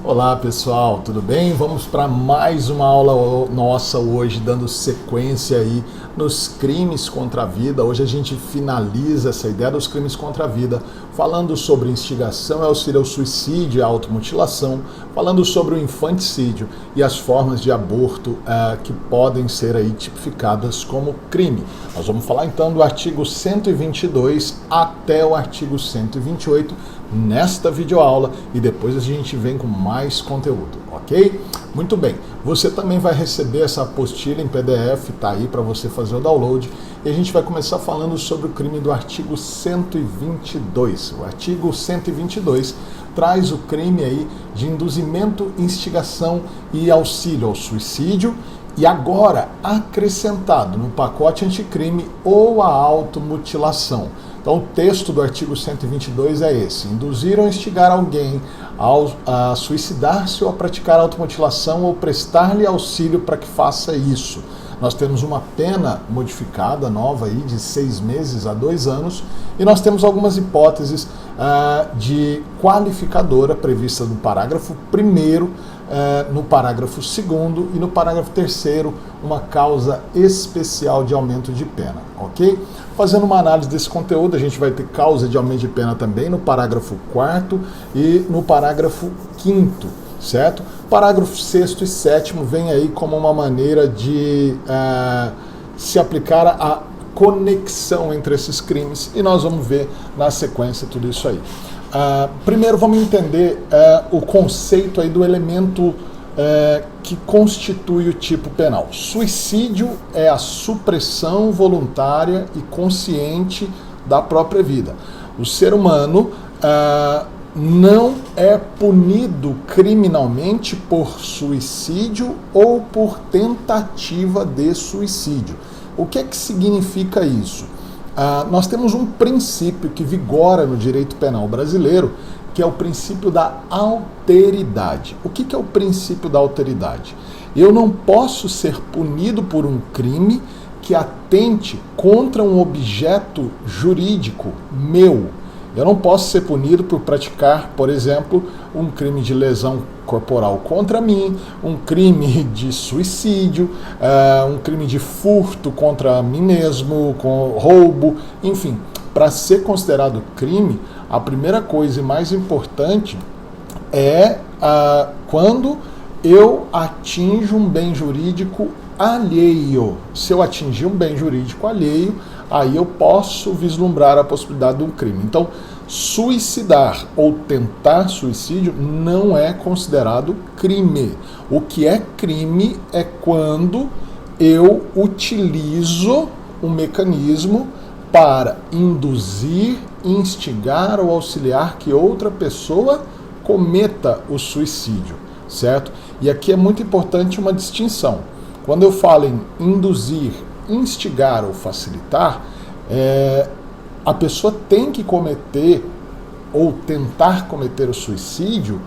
Olá pessoal, tudo bem? Vamos para mais uma aula nossa hoje, dando sequência aí nos crimes contra a vida. Hoje a gente finaliza essa ideia dos crimes contra a vida, falando sobre instigação e auxílio ao suicídio e automutilação, falando sobre o infanticídio e as formas de aborto que podem ser aí tipificadas como crime. Nós vamos falar então do artigo 122 até o artigo 128 nesta videoaula e depois a gente vem com mais conteúdo, ok? Muito bem, você também vai receber essa apostila em PDF, tá aí para você fazer o download, e a gente vai começar falando sobre o crime do artigo 122. O artigo 122 traz o crime aí de induzimento, instigação e auxílio ao suicídio, e agora acrescentado no pacote anticrime ou a automutilação. Então, o texto do artigo 122 é esse: induzir ou instigar alguém a suicidar-se ou a praticar automutilação ou prestar-lhe auxílio para que faça isso. Nós temos uma pena modificada, nova, aí, de 6 meses a 2 anos, e nós temos algumas hipóteses de qualificadora prevista no parágrafo 1º, no parágrafo 2º e no parágrafo 3º, uma causa especial de aumento de pena, ok? Fazendo uma análise desse conteúdo, a gente vai ter causa de aumento de pena também no parágrafo 4º e no parágrafo 5º, certo? Parágrafo 6º e 7º vem aí como uma maneira de se aplicar a conexão entre esses crimes, e nós vamos ver na sequência tudo isso aí. Primeiro vamos entender o conceito aí do elemento que constitui o tipo penal. Suicídio é a supressão voluntária e consciente da própria vida. O ser humano não é punido criminalmente por suicídio ou por tentativa de suicídio. O que é que significa isso? Nós temos um princípio que vigora no direito penal brasileiro, que é o princípio da alteridade. O que é o princípio da alteridade? Eu não posso ser punido por um crime que atente contra um objeto jurídico meu. Eu não posso ser punido por praticar, por exemplo, um crime de lesão corporal contra mim, um crime de suicídio, um crime de furto contra mim mesmo, com roubo, enfim. Para ser considerado crime, a primeira coisa e mais importante é quando eu atinjo um bem jurídico alheio. Se eu atingir um bem jurídico alheio, aí eu posso vislumbrar a possibilidade de um crime. Então, suicidar ou tentar suicídio não é considerado crime. O que é crime é quando eu utilizo um mecanismo para induzir, instigar ou auxiliar que outra pessoa cometa o suicídio, certo? E aqui é muito importante uma distinção. Quando eu falo em induzir, instigar ou facilitar, a pessoa tem que cometer ou tentar cometer o suicídio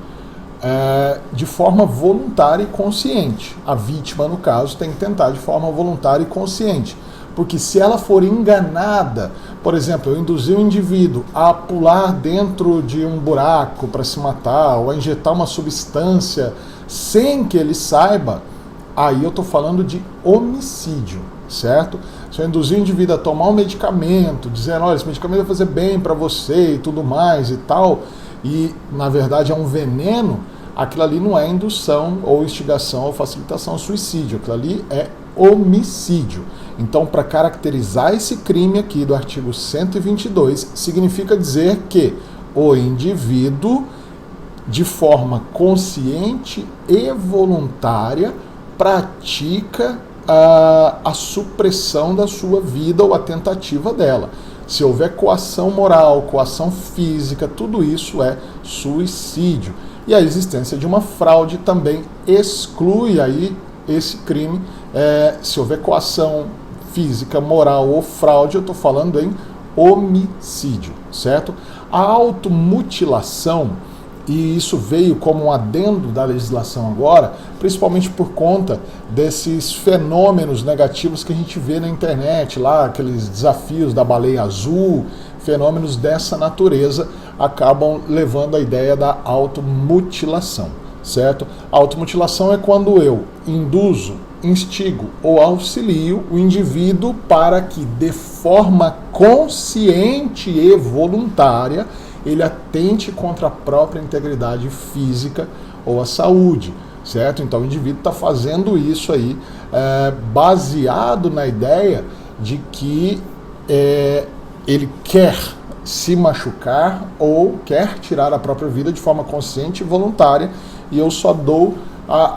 de forma voluntária e consciente. A vítima, no caso, tem que tentar de forma voluntária e consciente. Porque se ela for enganada, por exemplo, eu induzi o indivíduo a pular dentro de um buraco para se matar, ou a injetar uma substância sem que ele saiba, aí eu estou falando de homicídio, certo? Se eu induzir o indivíduo a tomar um medicamento, dizendo, olha, esse medicamento vai fazer bem para você e tudo mais e tal, e na verdade é um veneno, aquilo ali não é indução ou instigação ou facilitação ao suicídio, aquilo ali é homicídio. Então, para caracterizar esse crime aqui do artigo 122, significa dizer que o indivíduo, de forma consciente e voluntária, pratica a supressão da sua vida ou a tentativa dela. Se houver coação moral, coação física, tudo isso é suicídio. E a existência de uma fraude também exclui aí esse crime. Se houver coação física, moral ou fraude, eu estou falando em homicídio, certo? A automutilação, e isso veio como um adendo da legislação agora, principalmente por conta desses fenômenos negativos que a gente vê na internet, lá aqueles desafios da baleia azul, fenômenos dessa natureza acabam levando a ideia da automutilação, certo? A automutilação é quando eu induzo, instigo ou auxilio o indivíduo para que, de forma consciente e voluntária, ele atente contra a própria integridade física ou a saúde, certo? Então o indivíduo está fazendo isso aí baseado na ideia de que ele quer se machucar ou quer tirar a própria vida de forma consciente e voluntária, e eu só dou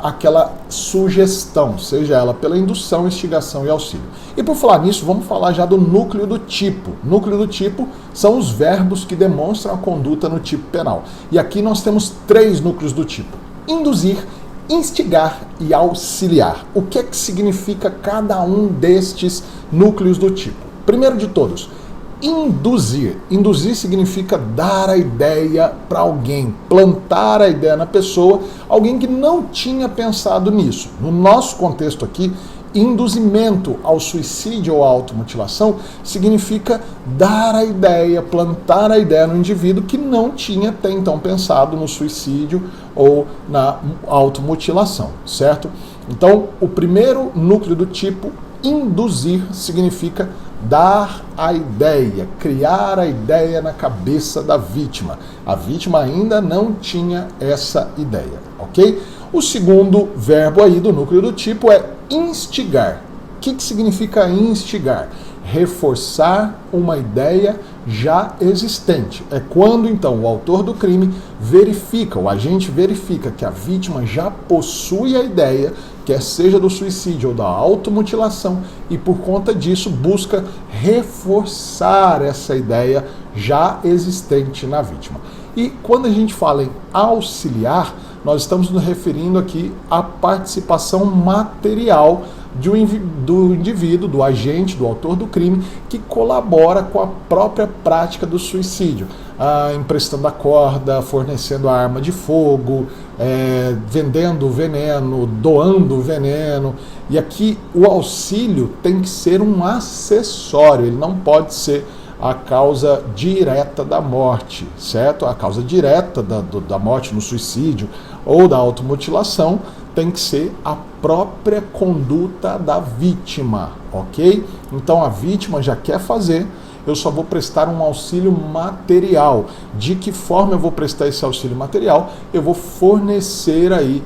aquela sugestão, seja ela pela indução, instigação e auxílio. E por falar nisso, vamos falar já do núcleo do tipo. Núcleo do tipo são os verbos que demonstram a conduta no tipo penal. E aqui nós temos 3 núcleos do tipo: induzir, instigar e auxiliar. O que é que significa cada um destes núcleos do tipo? Primeiro de todos, induzir. Induzir significa dar a ideia para alguém, plantar a ideia na pessoa, alguém que não tinha pensado nisso. No nosso contexto aqui, induzimento ao suicídio ou à automutilação significa dar a ideia, plantar a ideia no indivíduo que não tinha até então pensado no suicídio ou na automutilação, certo? Então, o primeiro núcleo do tipo, induzir, significa dar a ideia, criar a ideia na cabeça da vítima. A vítima ainda não tinha essa ideia, ok? O segundo verbo aí do núcleo do tipo é instigar. O que significa instigar? Reforçar uma ideia já existente. É quando, então, o autor do crime verifica, o agente verifica que a vítima já possui a ideia, quer seja do suicídio ou da automutilação, e por conta disso busca reforçar essa ideia já existente na vítima. E quando a gente fala em auxiliar, nós estamos nos referindo aqui à participação material do indivíduo, do agente, do autor do crime, que colabora com a própria prática do suicídio, emprestando a corda, fornecendo a arma de fogo, vendendo veneno, doando veneno. E aqui o auxílio tem que ser um acessório, ele não pode ser a causa direta da morte, certo? A causa direta da morte no suicídio ou da automutilação tem que ser a própria conduta da vítima, ok? Então a vítima já quer fazer, eu só vou prestar um auxílio material. De que forma eu vou prestar esse auxílio material? Eu vou fornecer aí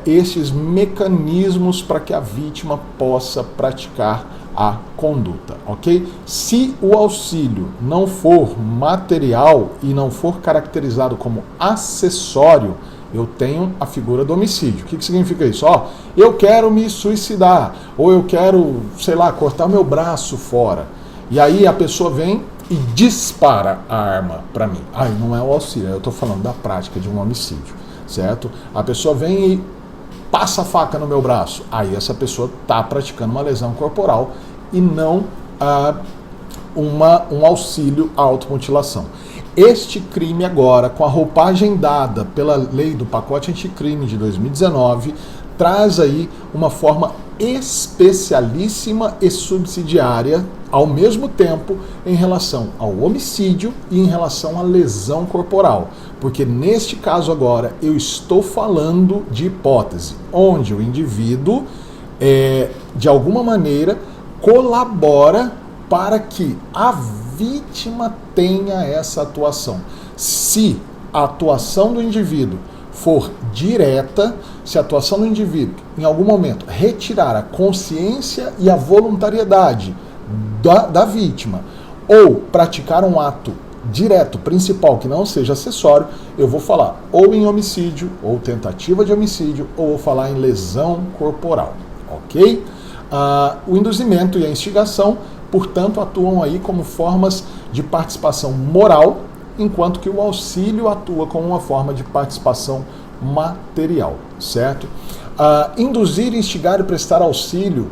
esses mecanismos para que a vítima possa praticar a conduta, ok? Se o auxílio não for material e não for caracterizado como acessório, eu tenho a figura do homicídio. O que significa isso? Eu quero me suicidar, ou eu quero, sei lá, cortar meu braço fora. E aí a pessoa vem e dispara a arma para mim. Aí não é o auxílio, eu estou falando da prática de um homicídio, certo? A pessoa vem e passa a faca no meu braço. Aí essa pessoa está praticando uma lesão corporal e não um auxílio à automutilação. Este crime agora, com a roupagem dada pela lei do pacote anticrime de 2019, traz aí uma forma especialíssima e subsidiária, ao mesmo tempo, em relação ao homicídio e em relação à lesão corporal. Porque neste caso agora, eu estou falando de hipótese, onde o indivíduo, de alguma maneira, colabora para que a vítima tenha essa atuação. Se a atuação do indivíduo for direta, se a atuação do indivíduo, em algum momento, retirar a consciência e a voluntariedade da vítima, ou praticar um ato direto, principal, que não seja acessório, eu vou falar ou em homicídio, ou tentativa de homicídio, ou vou falar em lesão corporal, ok? O induzimento e a instigação, portanto, atuam aí como formas de participação moral, enquanto que o auxílio atua como uma forma de participação material, certo? Induzir, instigar e prestar auxílio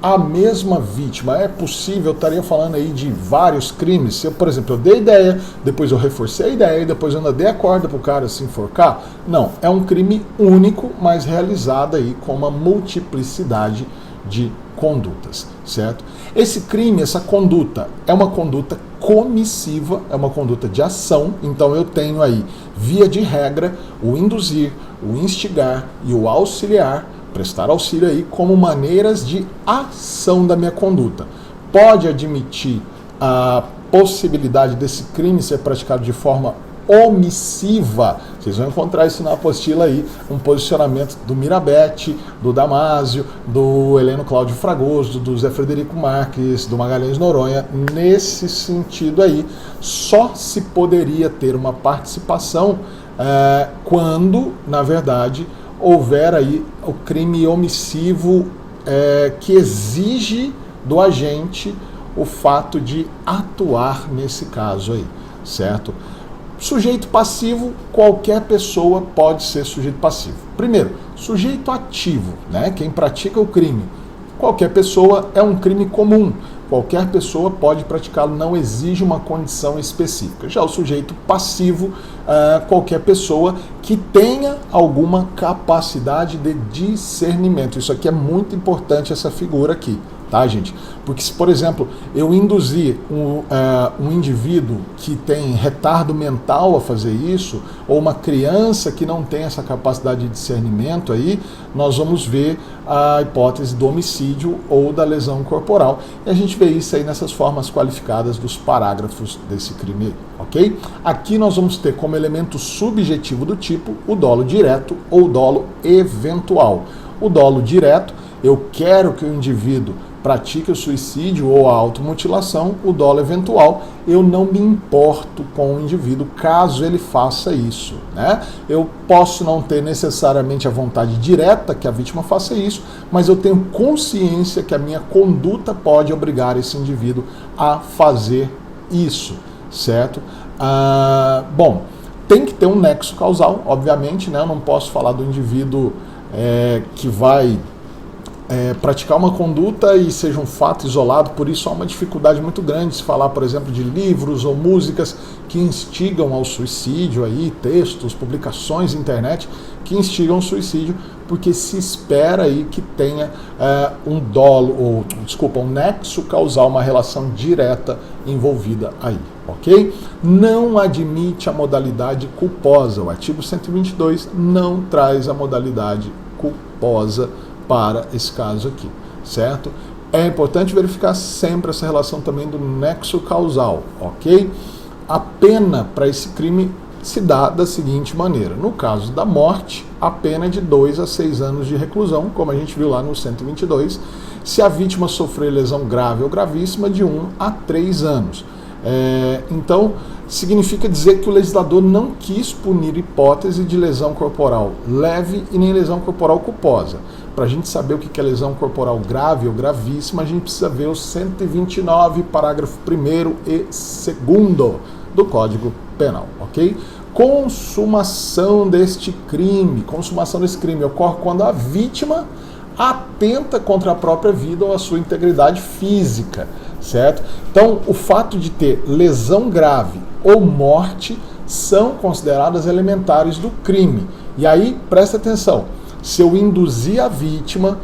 à mesma vítima. É possível, eu estaria falando aí de vários crimes. Se eu, por exemplo, eu dei ideia, depois eu reforcei a ideia e depois eu ainda dei a corda para o cara se enforcar. Não, é um crime único, mas realizado aí com uma multiplicidade de condutas, certo? Esse crime, essa conduta, é uma conduta comissiva, é uma conduta de ação, então eu tenho aí, via de regra, o induzir, o instigar e o auxiliar, prestar auxílio aí, como maneiras de ação da minha conduta. Pode admitir a possibilidade desse crime ser praticado de forma omissiva. Vocês vão encontrar isso na apostila aí, um posicionamento do Mirabete, do Damásio, do Heleno Cláudio Fragoso, do Zé Frederico Marques, do Magalhães Noronha. Nesse sentido aí, só se poderia ter uma participação quando, na verdade, houver aí o crime omissivo que exige do agente o fato de atuar nesse caso aí, certo? Sujeito passivo, qualquer pessoa pode ser sujeito passivo. Primeiro, sujeito ativo, né? Quem pratica o crime. Qualquer pessoa é um crime comum. Qualquer pessoa pode praticá-lo, não exige uma condição específica. Já o sujeito passivo, qualquer pessoa que tenha alguma capacidade de discernimento. Isso aqui é muito importante, essa figura aqui. Tá, gente? Porque se, por exemplo, eu induzir um indivíduo que tem retardo mental a fazer isso, ou uma criança que não tem essa capacidade de discernimento aí, nós vamos ver a hipótese do homicídio ou da lesão corporal. E a gente vê isso aí nessas formas qualificadas dos parágrafos desse crime, ok? Aqui nós vamos ter como elemento subjetivo do tipo o dolo direto ou dolo eventual. O dolo direto, eu quero que o indivíduo pratique o suicídio ou a automutilação. O dolo eventual, eu não me importo com o indivíduo caso ele faça isso, né? Eu posso não ter necessariamente a vontade direta que a vítima faça isso, mas eu tenho consciência que a minha conduta pode obrigar esse indivíduo a fazer isso, certo? Bom, tem que ter um nexo causal, obviamente, né? Eu não posso falar do indivíduo que vai praticar uma conduta e seja um fato isolado, por isso há uma dificuldade muito grande se falar, por exemplo, de livros ou músicas que instigam ao suicídio, aí, textos, publicações na internet que instigam ao suicídio, porque se espera aí que tenha um nexo causal, uma relação direta envolvida aí, ok? Não admite a modalidade culposa, o artigo 122 não traz a modalidade culposa para esse caso aqui, certo? É importante verificar sempre essa relação também do nexo causal, ok? A pena para esse crime se dá da seguinte maneira: no caso da morte, a pena é de 2 a 6 anos de reclusão, como a gente viu lá no 122, se a vítima sofrer lesão grave ou gravíssima, de 1 a 3 anos. Então, significa dizer que o legislador não quis punir hipótese de lesão corporal leve e nem lesão corporal culposa. Para a gente saber o que é lesão corporal grave ou gravíssima, a gente precisa ver o 129, parágrafo 1º e 2º do Código Penal, ok? Consumação deste crime. Consumação desse crime ocorre quando a vítima atenta contra a própria vida ou a sua integridade física, certo? Então, o fato de ter lesão grave ou morte são consideradas elementares do crime. E aí, presta atenção, se eu induzir a vítima,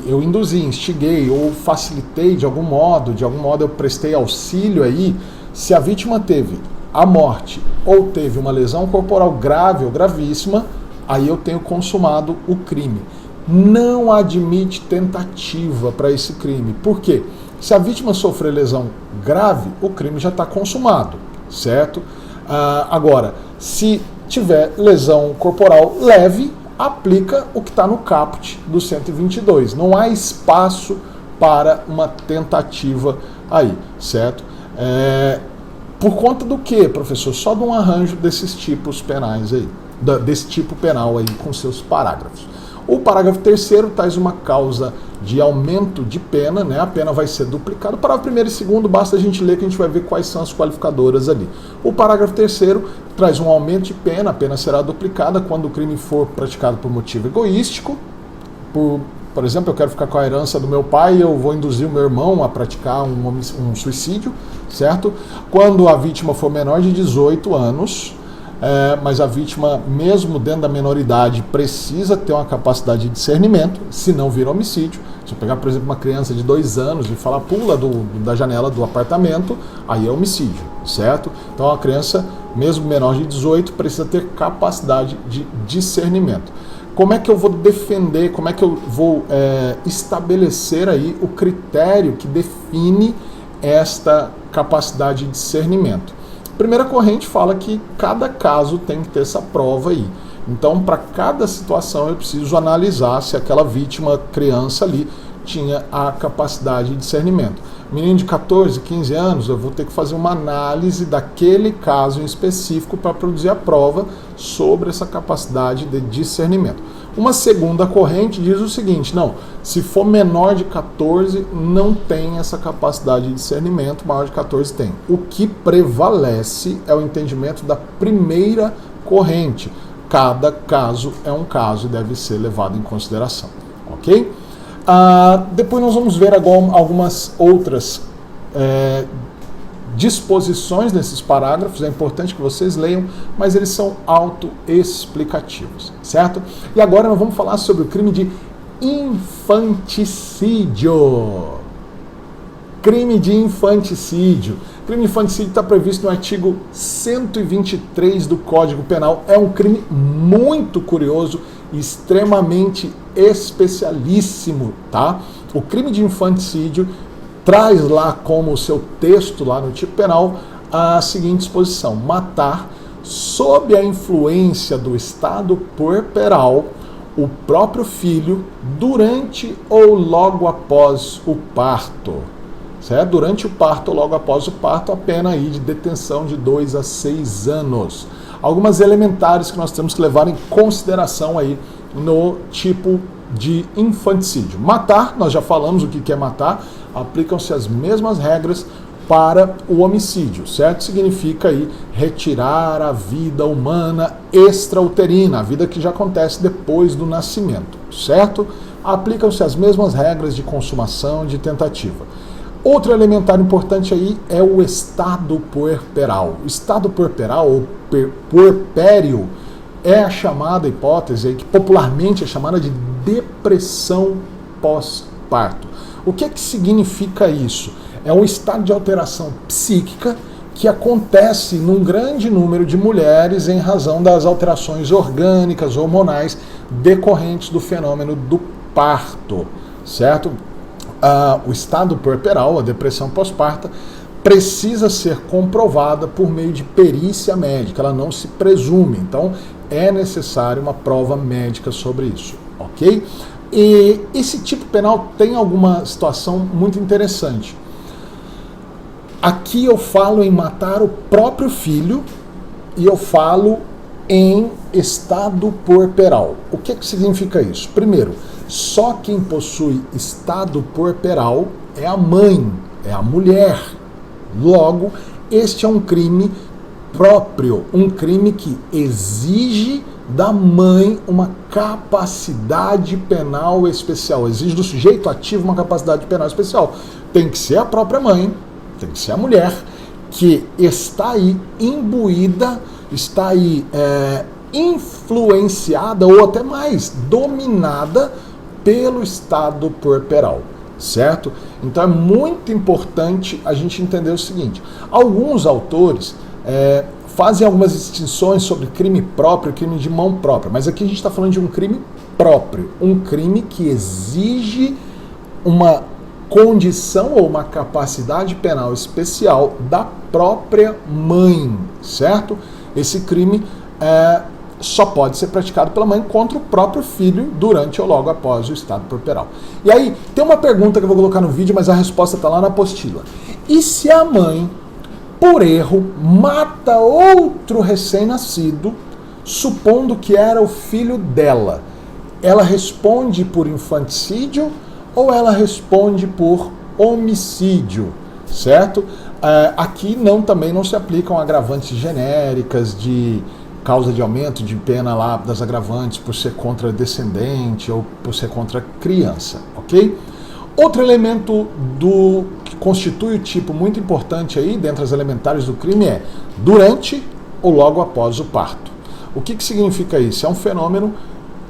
eu induzi, instiguei ou facilitei de algum modo eu prestei auxílio aí, se a vítima teve a morte ou teve uma lesão corporal grave ou gravíssima, aí eu tenho consumado o crime. Não admite tentativa para esse crime. Por quê? Se a vítima sofrer lesão grave, o crime já está consumado, certo? Agora, se tiver lesão corporal leve, aplica o que está no caput do 122. Não há espaço para uma tentativa aí, certo? Por conta do quê, professor? Só de um arranjo desses tipos penais aí, desse tipo penal aí, com seus parágrafos. O parágrafo 3º traz uma causa de aumento de pena, né? A pena vai ser duplicada. O parágrafo 1º e 2º, basta a gente ler que a gente vai ver quais são as qualificadoras ali. O parágrafo 3º traz um aumento de pena, a pena será duplicada quando o crime for praticado por motivo egoístico. Por exemplo, eu quero ficar com a herança do meu pai, eu vou induzir o meu irmão a praticar um suicídio, certo? Quando a vítima for menor de 18 anos, mas a vítima, mesmo dentro da menoridade, precisa ter uma capacidade de discernimento, senão vira homicídio. Se eu pegar, por exemplo, uma criança de 2 anos e falar pula da janela do apartamento, aí é homicídio, certo? Então a criança, mesmo menor de 18, precisa ter capacidade de discernimento. Como é que eu vou defender, como é que eu vou estabelecer aí o critério que define esta capacidade de discernimento? A primeira corrente fala que cada caso tem que ter essa prova aí. Então, para cada situação, eu preciso analisar se aquela vítima, criança ali, tinha a capacidade de discernimento. Menino de 14, 15 anos, eu vou ter que fazer uma análise daquele caso em específico para produzir a prova sobre essa capacidade de discernimento. Uma segunda corrente diz o seguinte: não, se for menor de 14, não tem essa capacidade de discernimento, maior de 14 tem. O que prevalece é o entendimento da primeira corrente. Cada caso é um caso e deve ser levado em consideração, ok? Depois nós vamos ver agora algumas outras disposições nesses parágrafos. É importante que vocês leiam, mas eles são autoexplicativos, certo? E agora nós vamos falar sobre o crime de infanticídio. Crime de infanticídio. O crime de infanticídio está previsto no artigo 123 do Código Penal. É um crime muito curioso, extremamente especialíssimo, tá? O crime de infanticídio traz lá como seu texto, lá no tipo penal, a seguinte disposição: matar sob a influência do estado puerperal o próprio filho durante ou logo após o parto. Certo? Durante o parto ou logo após o parto, a pena aí de detenção de 2 a 6 anos. Algumas elementares que nós temos que levar em consideração aí no tipo de infanticídio. Matar, nós já falamos o que é matar, aplicam-se as mesmas regras para o homicídio, certo? Significa aí retirar a vida humana extrauterina, a vida que já acontece depois do nascimento, certo? Aplicam-se as mesmas regras de consumação, de tentativa. Outro elementar importante aí é o estado puerperal. O estado puerperal, ou puerpério, é a chamada hipótese aí, que popularmente é chamada de depressão pós-parto. O que é que significa isso? É um estado de alteração psíquica que acontece num grande número de mulheres em razão das alterações orgânicas, hormonais, decorrentes do fenômeno do parto, certo? O estado puerperal, a depressão pós-parto, precisa ser comprovada por meio de perícia médica, ela não se presume, então é necessário uma prova médica sobre isso, ok? E esse tipo penal tem alguma situação muito interessante. Aqui eu falo em matar o próprio filho e eu falo em estado puerperal. O que significa isso? Primeiro, só quem possui estado puerperal é a mãe, é a mulher. Logo, este é um crime próprio, um crime que exige da mãe uma capacidade penal especial, exige do sujeito ativo uma capacidade penal especial. Tem que ser a própria mãe, tem que ser a mulher que está aí imbuída, está aí influenciada ou até mais dominada pelo estado puerperal, certo? Então é muito importante a gente entender o seguinte: alguns autores fazem algumas distinções sobre crime próprio e crime de mão própria, mas aqui a gente está falando de um crime próprio, um crime que exige uma condição ou uma capacidade penal especial da própria mãe, certo? Esse crime só pode ser praticado pela mãe contra o próprio filho durante ou logo após o estado puerperal. E aí, tem uma pergunta que eu vou colocar no vídeo, mas a resposta está lá na apostila. E se a mãe, por erro, mata outro recém-nascido, supondo que era o filho dela? Ela responde por infanticídio ou ela responde por homicídio, certo? Aqui também não se aplicam agravantes genéricas de causa de aumento de pena lá das agravantes por ser contra descendente ou por ser contra criança, ok? Outro elemento que constitui o tipo muito importante aí, dentre as elementares do crime, é durante ou logo após o parto. O que significa isso? É um fenômeno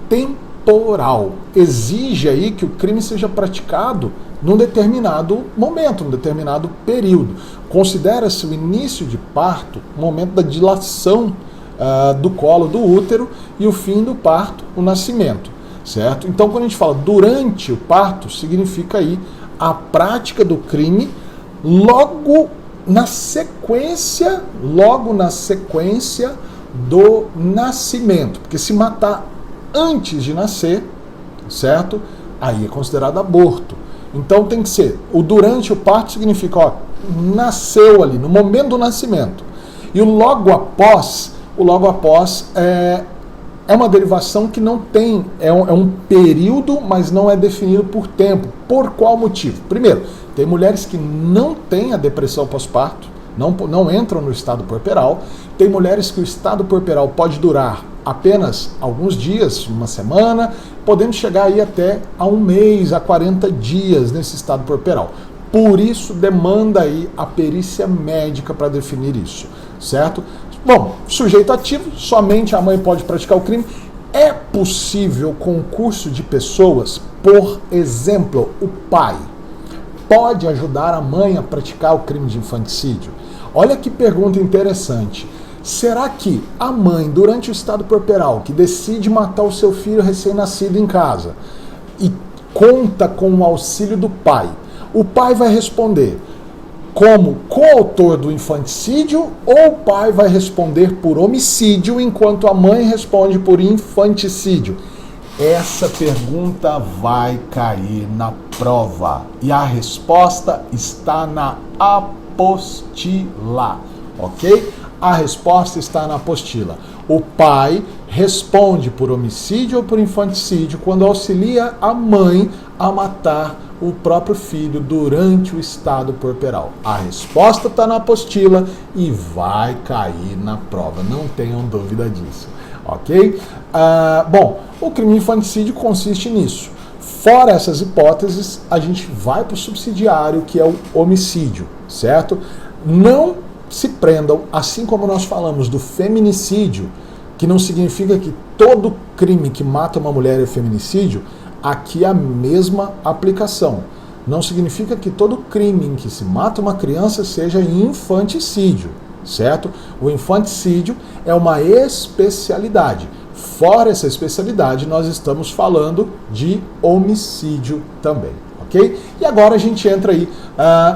temporal. Exige aí que o crime seja praticado num determinado momento, num determinado período. Considera-se o início de parto o momento da dilação do colo do útero e o fim do parto, o nascimento, certo? Então, quando a gente fala durante o parto, significa aí a prática do crime logo na sequência do nascimento. Porque se matar antes de nascer, certo? Aí é considerado aborto. Então tem que ser, o durante o parto significa, ó, nasceu ali, no momento do nascimento. E o logo após é uma derivação que não tem, é um período, mas não é definido por tempo. Por qual motivo? Primeiro, tem mulheres que não têm a depressão pós-parto, não entram no estado puerperal. Tem mulheres que o estado puerperal pode durar apenas alguns dias, uma semana, podendo chegar aí até a um mês, a 40 dias nesse estado puerperal. Por isso demanda aí a perícia médica para definir isso, certo? Bom, sujeito ativo, somente a mãe pode praticar o crime. É possível concurso de pessoas, por exemplo, o pai pode ajudar a mãe a praticar o crime de infanticídio? Olha que pergunta interessante. Será que a mãe, durante o estado puerperal, que decide matar o seu filho recém-nascido em casa e conta com o auxílio do pai, o pai vai responder como coautor do infanticídio ou o pai vai responder por homicídio enquanto a mãe responde por infanticídio? Essa pergunta vai cair na prova e a resposta está na apostila, ok? A resposta está na apostila. O pai responde por homicídio ou por infanticídio quando auxilia a mãe a matar o próprio filho durante o estado puerperal. A resposta está na apostila e vai cair na prova, não tenham dúvida disso, ok? Bom, o crime de infanticídio consiste nisso. Fora essas hipóteses, a gente vai para o subsidiário, que é o homicídio, certo? Não se prendam, assim como nós falamos do feminicídio, que não significa que todo crime que mata uma mulher é feminicídio, aqui é a mesma aplicação. Não significa que todo crime em que se mata uma criança seja infanticídio, certo? O infanticídio é uma especialidade. Fora essa especialidade, nós estamos falando de homicídio também, ok? E agora a gente entra aí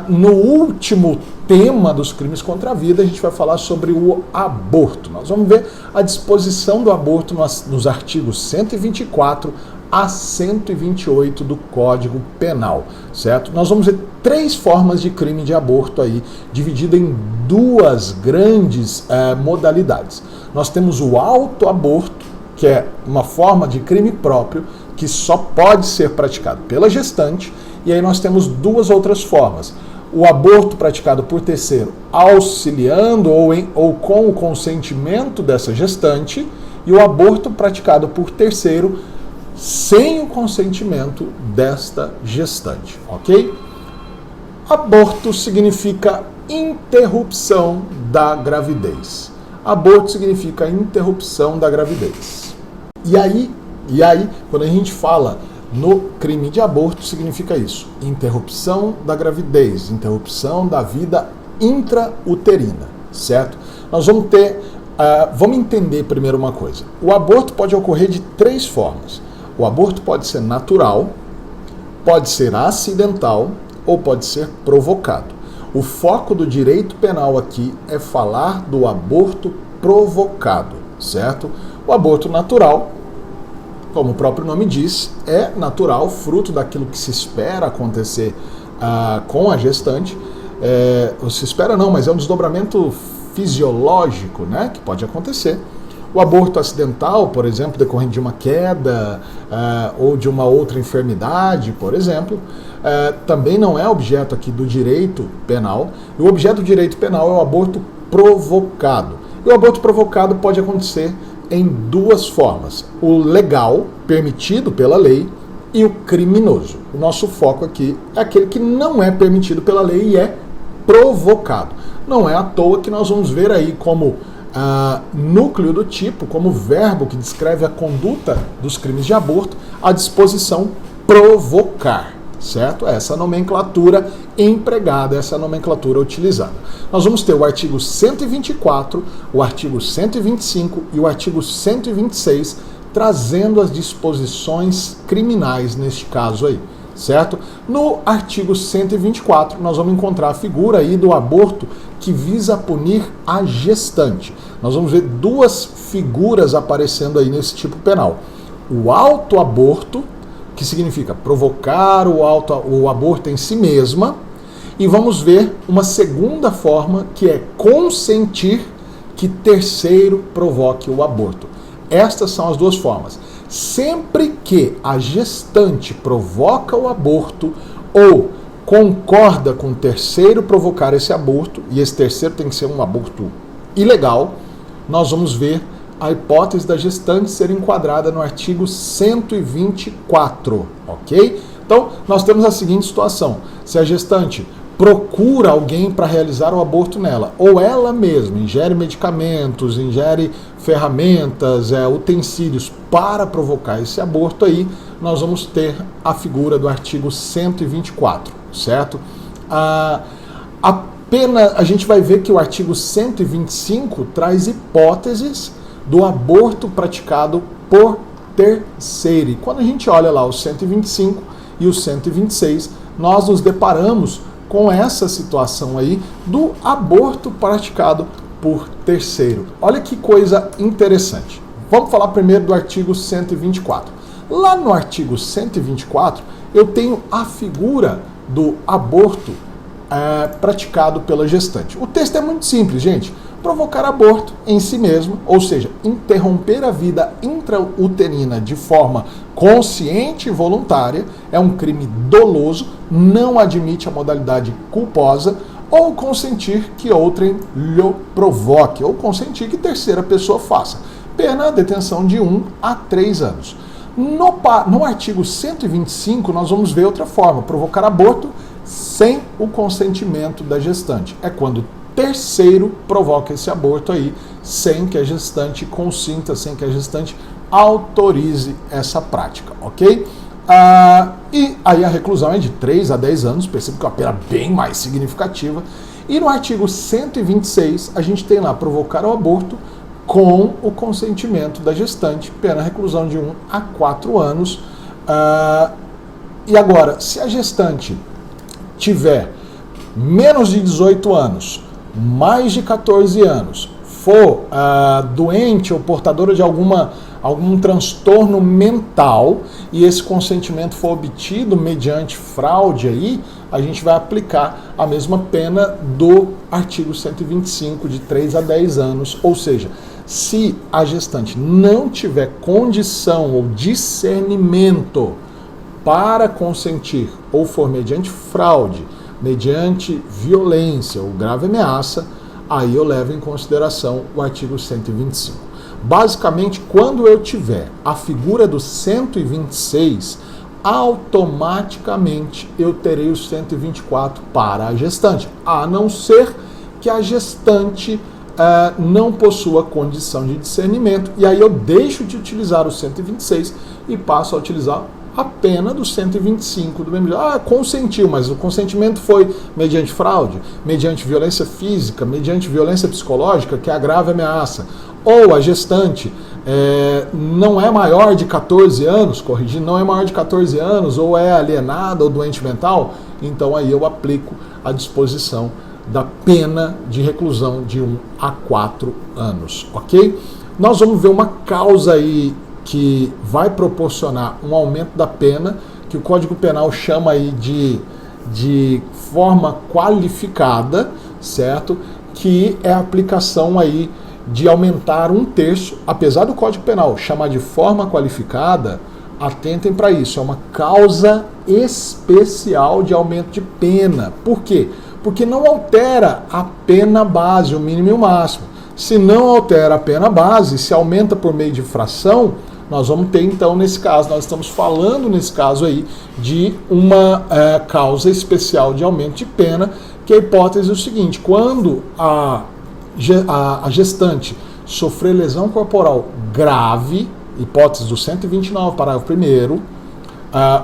no último tema dos crimes contra a vida, a gente vai falar sobre o aborto. Nós vamos ver a disposição do aborto nos artigos 124 a 128 do Código Penal, certo? Nós vamos ver 3 formas de crime de aborto aí, dividida em 2 grandes modalidades. Nós temos o autoaborto, que é uma forma de crime próprio, que só pode ser praticado pela gestante, e aí nós temos 2 outras formas. O aborto praticado por terceiro auxiliando ou com o consentimento dessa gestante, e o aborto praticado por terceiro sem o consentimento desta gestante, ok? Aborto significa interrupção da gravidez. Aborto significa interrupção da gravidez. E aí, quando a gente fala no crime de aborto, significa isso: interrupção da gravidez, interrupção da vida intrauterina, certo? Nós vamos vamos entender primeiro uma coisa. O aborto pode ocorrer de 3 formas. O aborto pode ser natural, pode ser acidental ou pode ser provocado. O foco do direito penal aqui é falar do aborto provocado, certo? O aborto natural, como o próprio nome diz, é natural, fruto daquilo que se espera acontecer com a gestante. Se espera não, mas é um desdobramento fisiológico, né, que pode acontecer. O aborto acidental, por exemplo, decorrente de uma queda ou de uma outra enfermidade, por exemplo, também não é objeto aqui do direito penal. O objeto do direito penal é o aborto provocado. E o aborto provocado pode acontecer em 2 formas: o legal, permitido pela lei, e o criminoso. O nosso foco aqui é aquele que não é permitido pela lei e é provocado. Não é à toa que nós vamos ver aí como núcleo do tipo, como verbo que descreve a conduta dos crimes de aborto, a disposição provocar, certo? Essa nomenclatura empregada, essa nomenclatura utilizada. Nós vamos ter o artigo 124, o artigo 125 e o artigo 126 trazendo as disposições criminais neste caso aí, certo? No artigo 124, nós vamos encontrar a figura aí do aborto que visa punir a gestante. Nós vamos ver duas figuras aparecendo aí nesse tipo penal. O autoaborto, que significa provocar o aborto em si mesma, e vamos ver uma segunda forma, que é consentir que terceiro provoque o aborto. Estas são as duas formas. Sempre que a gestante provoca o aborto ou concorda com o terceiro provocar esse aborto, e esse terceiro tem que ser um aborto ilegal, nós vamos ver a hipótese da gestante ser enquadrada no artigo 124, ok? Então, nós temos a seguinte situação. Se a gestante procura alguém para realizar o aborto nela, ou ela mesma ingere medicamentos, ingere ferramentas, utensílios para provocar esse aborto aí, nós vamos ter a figura do artigo 124, certo? A gente vai ver que o artigo 125 traz hipóteses do aborto praticado por terceiro. E quando a gente olha lá o 125 e o 126, nós nos deparamos com essa situação aí do aborto praticado por terceiro. Olha que coisa interessante. Vamos falar primeiro do artigo 124. Lá no artigo 124, eu tenho a figura do aborto praticado pela gestante. O texto é muito simples, gente. Provocar aborto em si mesmo, ou seja, interromper a vida intrauterina de forma consciente e voluntária, é um crime doloso, não admite a modalidade culposa, ou consentir que outrem lhe provoque, ou consentir que terceira pessoa faça. Pena detenção de 1 a 3 anos. No artigo 125, nós vamos ver outra forma, provocar aborto sem o consentimento da gestante. É quando terceiro provoca esse aborto aí, sem que a gestante consinta, sem que a gestante autorize essa prática, ok? E aí a reclusão é de 3 a 10 anos, percebe que é uma pena bem mais significativa. E no artigo 126, a gente tem lá provocar o aborto com o consentimento da gestante, pena reclusão de 1 a 4 anos. E agora, se a gestante tiver menos de 18 anos, mais de 14 anos, for doente ou portadora de algum transtorno mental e esse consentimento for obtido mediante fraude aí, a gente vai aplicar a mesma pena do artigo 125, de 3 a 10 anos. Ou seja, se a gestante não tiver condição ou discernimento para consentir ou for mediante fraude, mediante violência ou grave ameaça, aí eu levo em consideração o artigo 125. Basicamente, quando eu tiver a figura do 126, automaticamente eu terei o 124 para a gestante, a não ser que a gestante não possua condição de discernimento, e aí eu deixo de utilizar o 126 e passo a utilizar a pena do 125 do mesmo jeito. Consentiu, mas o consentimento foi mediante fraude, mediante violência física, mediante violência psicológica, que é a grave ameaça. Ou a gestante não é maior de 14 anos, corrigindo, não é maior de 14 anos, ou é alienada ou doente mental, então aí eu aplico a disposição da pena de reclusão de 1 a 4 anos, ok? Nós vamos ver uma causa aí que vai proporcionar um aumento da pena, que o Código Penal chama aí de forma qualificada, certo? Que é a aplicação aí de aumentar 1/3, apesar do Código Penal chamar de forma qualificada, atentem para isso, é uma causa especial de aumento de pena. Por quê? Porque não altera a pena base, o mínimo e o máximo. Se não altera a pena base, se aumenta por meio de fração, nós vamos ter então, nesse caso, nós estamos falando nesse caso aí de uma causa especial de aumento de pena, que a hipótese é o seguinte: quando a a gestante sofrer lesão corporal grave, hipótese do 129, parágrafo 1º,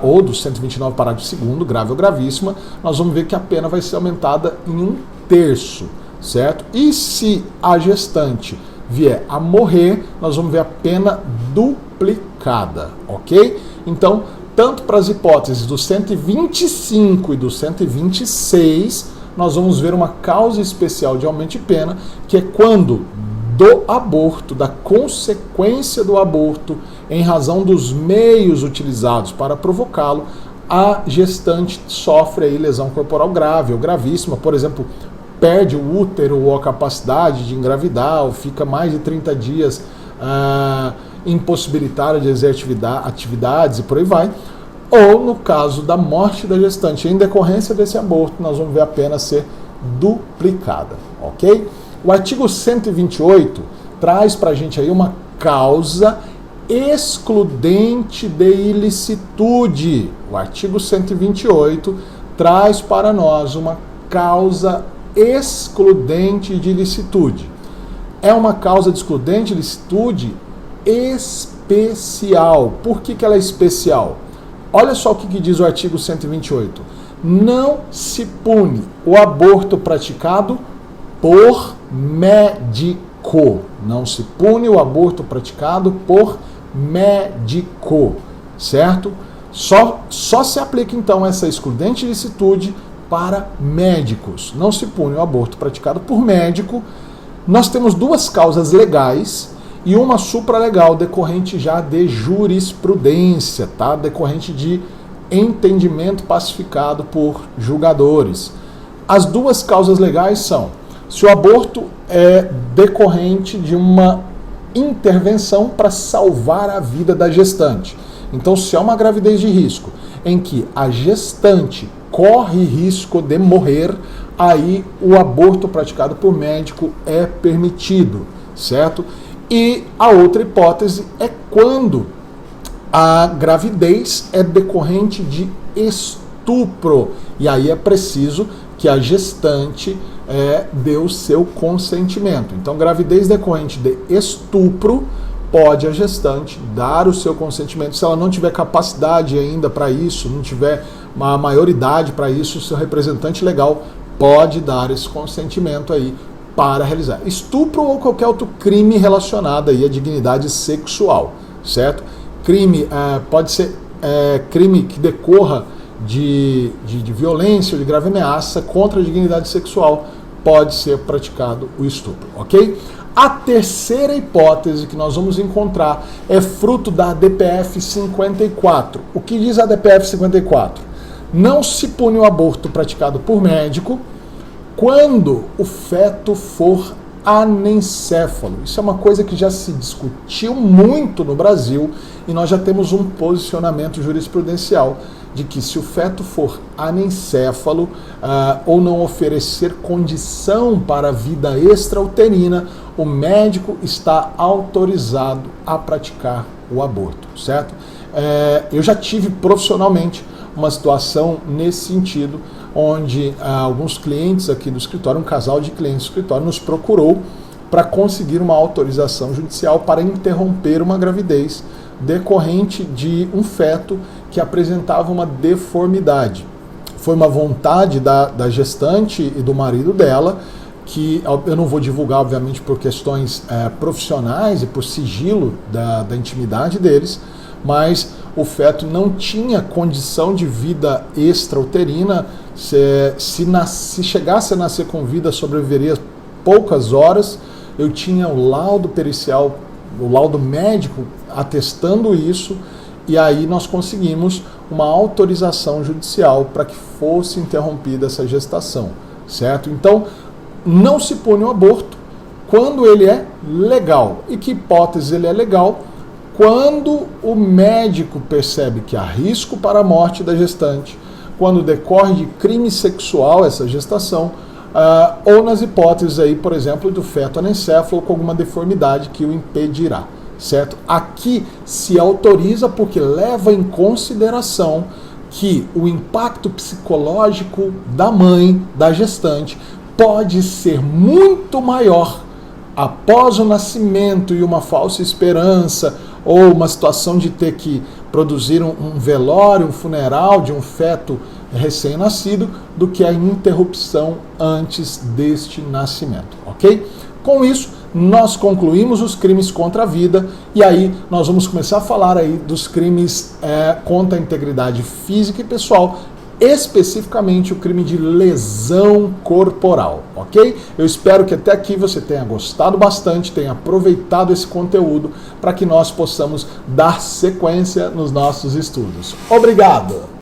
ou do 129, parágrafo 2º, grave ou gravíssima, nós vamos ver que a pena vai ser aumentada em 1/3, certo? E se a gestante vier a morrer, nós vamos ver a pena duplicada, ok? Então, tanto para as hipóteses do 125 e do 126, nós vamos ver uma causa especial de aumento de pena, que é quando do aborto, da consequência do aborto, em razão dos meios utilizados para provocá-lo, a gestante sofre aí lesão corporal grave ou gravíssima, por exemplo, perde o útero ou a capacidade de engravidar, ou fica mais de 30 dias impossibilitada de exercer atividades e por aí vai. Ou no caso da morte da gestante, em decorrência desse aborto, nós vamos ver a pena ser duplicada, ok? O artigo 128 traz para a gente aí uma causa excludente de ilicitude. O artigo 128 traz para nós uma causa excludente de ilicitude. É uma causa de excludente de ilicitude especial. Por que ela é especial? Olha só o que diz o artigo 128. Não se pune o aborto praticado por médico. Não se pune o aborto praticado por médico, certo? Só se aplica então essa excludente de ilicitude para médicos. Não se pune o aborto praticado por médico. Nós temos duas causas legais e uma supralegal decorrente já de jurisprudência, tá? Decorrente de entendimento pacificado por julgadores. As duas causas legais são: se o aborto é decorrente de uma intervenção para salvar a vida da gestante. Então, se é uma gravidez de risco em que a gestante corre risco de morrer, aí o aborto praticado por médico é permitido, certo? E a outra hipótese é quando a gravidez é decorrente de estupro. E aí é preciso que a gestante dê o seu consentimento. Então, gravidez decorrente de estupro, pode a gestante dar o seu consentimento. Se ela não tiver capacidade ainda para isso, não tiver uma maioridade para isso, o seu representante legal pode dar esse consentimento aí para realizar estupro ou qualquer outro crime relacionado aí à dignidade sexual, certo? Crime pode ser crime que decorra de violência ou de grave ameaça contra a dignidade sexual, pode ser praticado o estupro, ok? A terceira hipótese que nós vamos encontrar é fruto da DPF 54. O que diz a DPF 54? Não se pune o aborto praticado por médico quando o feto for anencéfalo. Isso é uma coisa que já se discutiu muito no Brasil e nós já temos um posicionamento jurisprudencial de que se o feto for anencéfalo ou não oferecer condição para a vida extrauterina, o médico está autorizado a praticar o aborto, certo? Eu já tive profissionalmente uma situação nesse sentido, onde alguns clientes aqui do escritório, um casal de clientes do escritório, nos procurou para conseguir uma autorização judicial para interromper uma gravidez decorrente de um feto que apresentava uma deformidade. Foi uma vontade da gestante e do marido dela, que eu não vou divulgar, obviamente, por questões profissionais e por sigilo da intimidade deles, mas o feto não tinha condição de vida extrauterina. Se chegasse a nascer com vida, sobreviveria poucas horas. Eu tinha o laudo pericial, o laudo médico atestando isso, e aí nós conseguimos uma autorização judicial para que fosse interrompida essa gestação, certo? Então, não se pune o aborto quando ele é legal. E que hipótese ele é legal? Quando o médico percebe que há risco para a morte da gestante, quando decorre de crime sexual essa gestação, ou nas hipóteses aí, por exemplo, do feto anencéfalo com alguma deformidade que o impedirá, certo? Aqui se autoriza porque leva em consideração que o impacto psicológico da mãe, da gestante, pode ser muito maior após o nascimento e uma falsa esperança, ou uma situação de ter que produzir um velório, um funeral de um feto recém-nascido, do que a interrupção antes deste nascimento, ok? Com isso, nós concluímos os crimes contra a vida e aí nós vamos começar a falar aí dos crimes contra a integridade física e pessoal, especificamente o crime de lesão corporal, ok? Eu espero que até aqui você tenha gostado bastante, tenha aproveitado esse conteúdo para que nós possamos dar sequência nos nossos estudos. Obrigado!